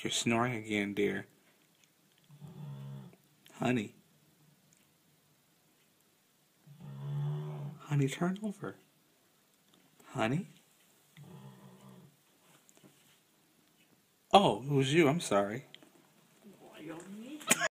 You're snoring again, dear. Honey. Honey, turn over. Honey? Oh, it was you. I'm sorry.